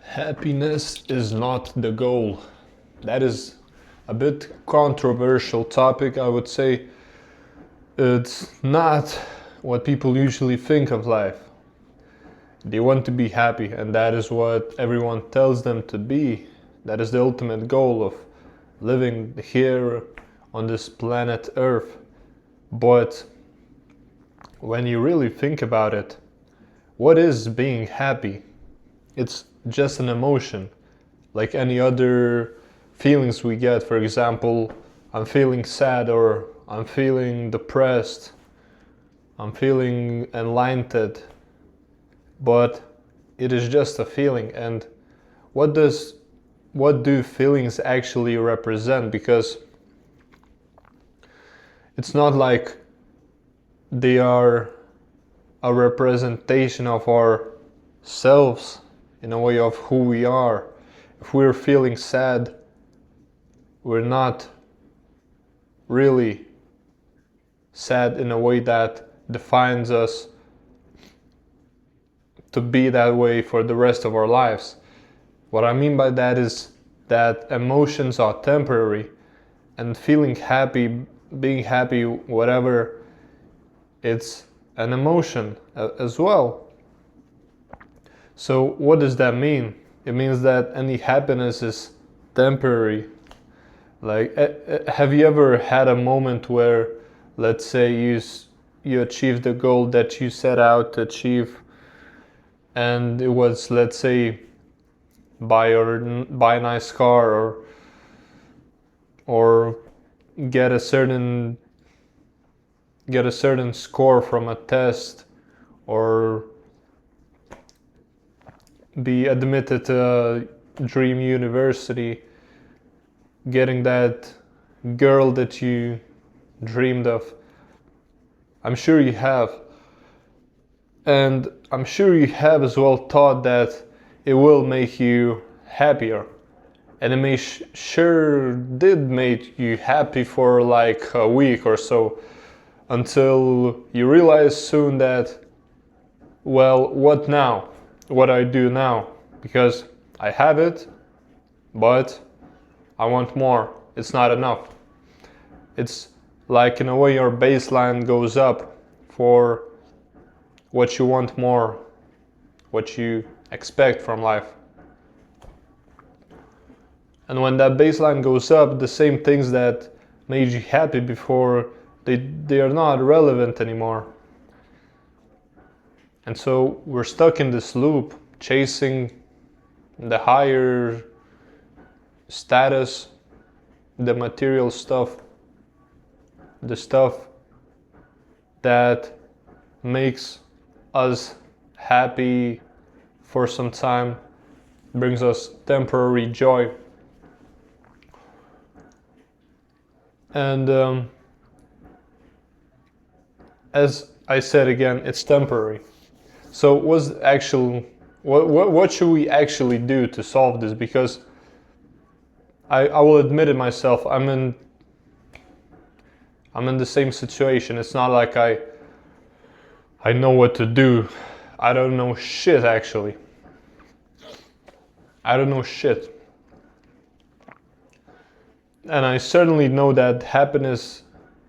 Happiness is not the goal. That is a bit controversial topic, I would say. It's not what people usually think of life. They want to be happy, and that is what everyone tells them to be. That is the ultimate goal of living here on this planet Earth. But when you really think about it, what is being happy? It's just an emotion, like any other feelings we get. For example, I'm feeling sad, or I'm feeling depressed, I'm feeling enlightened, but it is just a feeling. And what do feelings actually represent? Because it's not like they are a representation of ourselves in a way of who we are. If we're feeling sad, we're not really sad in a way that defines us to be that way for the rest of our lives. What I mean by that is that emotions are temporary, and feeling happy, being happy, whatever, it's an emotion as well. So what does that mean? It means that any happiness is temporary. Like, have you ever had a moment where, let's say, you achieved the goal that you set out to achieve, and it was, let's say, buy a nice car, or get a certain score from a test, or be admitted to a dream university, getting that girl that you dreamed of. I'm sure you have. And I'm sure you have as well thought that it will make you happier. And it sure did make you happy for like a week or so, until you realize soon that, well, what now? What I do now? Because I have it, but I want more. It's not enough. It's like, in a way, your baseline goes up for what you want more, what you expect from life. And when that baseline goes up, the same things that made you happy before, they are not relevant anymore. And so we're stuck in this loop, chasing the higher status, the material stuff, the stuff that makes us happy for some time, brings us temporary joy. And as I said again, it's temporary. So what should we actually do to solve this? Because I will admit it myself, I'm in the same situation. It's not like I know what to do. I don't know shit, actually. I don't know shit. And I certainly know that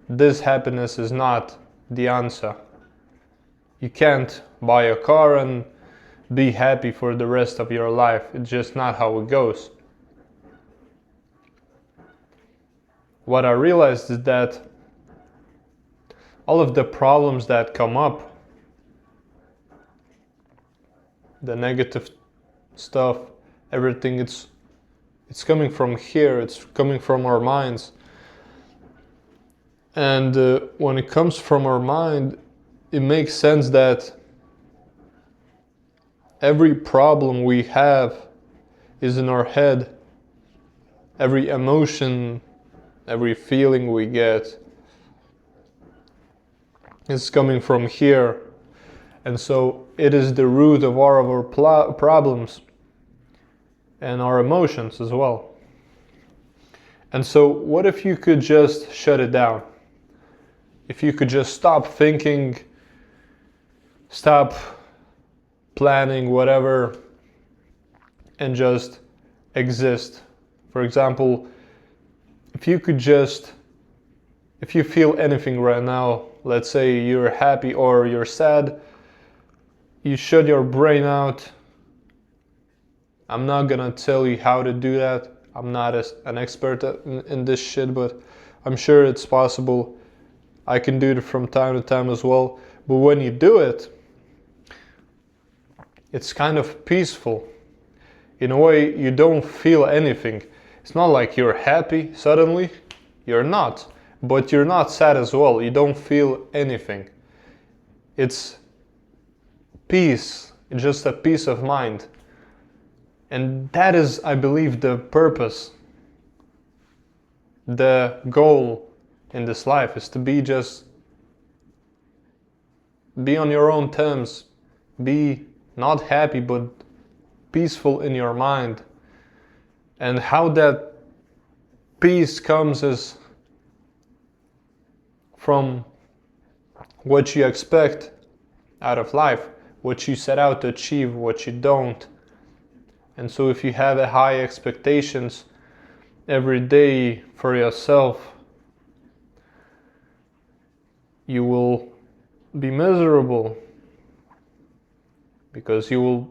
this happiness is not the answer. You can't buy a car and be happy for the rest of your life. It's just not how it goes. What I realized is that all of the problems that come up, the negative stuff, everything, it's coming from here, it's coming from our minds. And when it comes from our mind, it makes sense that every problem we have is in our head. Every emotion, every feeling we get is coming from here. And so it is the root of all of our problems and our emotions as well. And so what if you could just shut it down? If you could just stop thinking, stop planning, whatever, and just exist. For example, if you could just, if you feel anything right now, let's say you're happy or you're sad, you shut your brain out. I'm not gonna tell you how to do that. I'm not an expert in this shit, but I'm sure it's possible. I can do it from time to time as well. But when you do it, it's kind of peaceful. In a way, you don't feel anything. It's not like you're happy suddenly. You're not. But you're not sad as well. You don't feel anything. It's peace. It's just a peace of mind. And that is, I believe, the purpose. The goal in this life is to be on your own terms. Be not happy, but peaceful in your mind. And how that peace comes is from what you expect out of life, what you set out to achieve, what you don't. And so if you have a high expectations every day for yourself, you will be miserable, because you will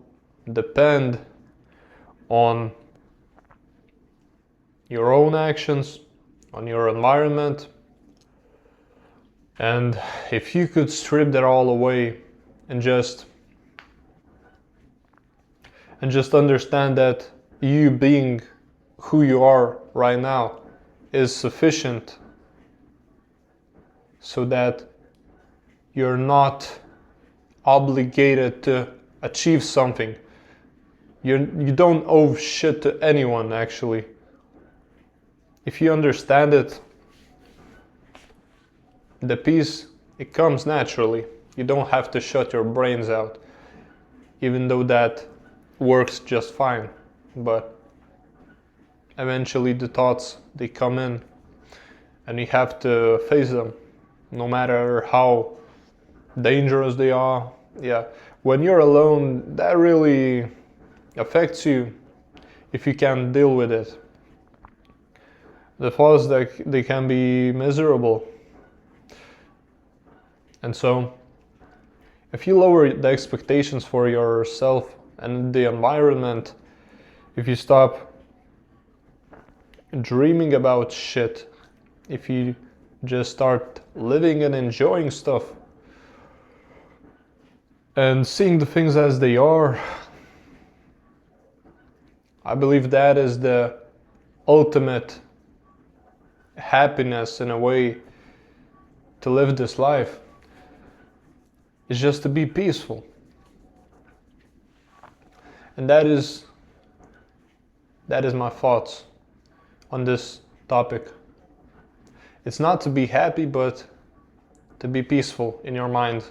depend on your own actions, on your environment. And if you could strip that all away and just understand that you being who you are right now is sufficient, so that you're not obligated to achieve something. You don't owe shit to anyone, actually. If you understand it, the peace, it comes naturally. You don't have to shut your brains out, even though that works just fine. But eventually the thoughts, they come in, and you have to face them, no matter how dangerous they are. Yeah, when you're alone, that really affects you if you can't deal with it. The thoughts, they can be miserable. And so if you lower the expectations for yourself and the environment, if you stop dreaming about shit, if you just start living and enjoying stuff and seeing the things as they are, I believe that is the ultimate happiness, in a way, to live this life. It's just to be peaceful. And that is my thoughts on this topic. It's not to be happy, but to be peaceful in your mind.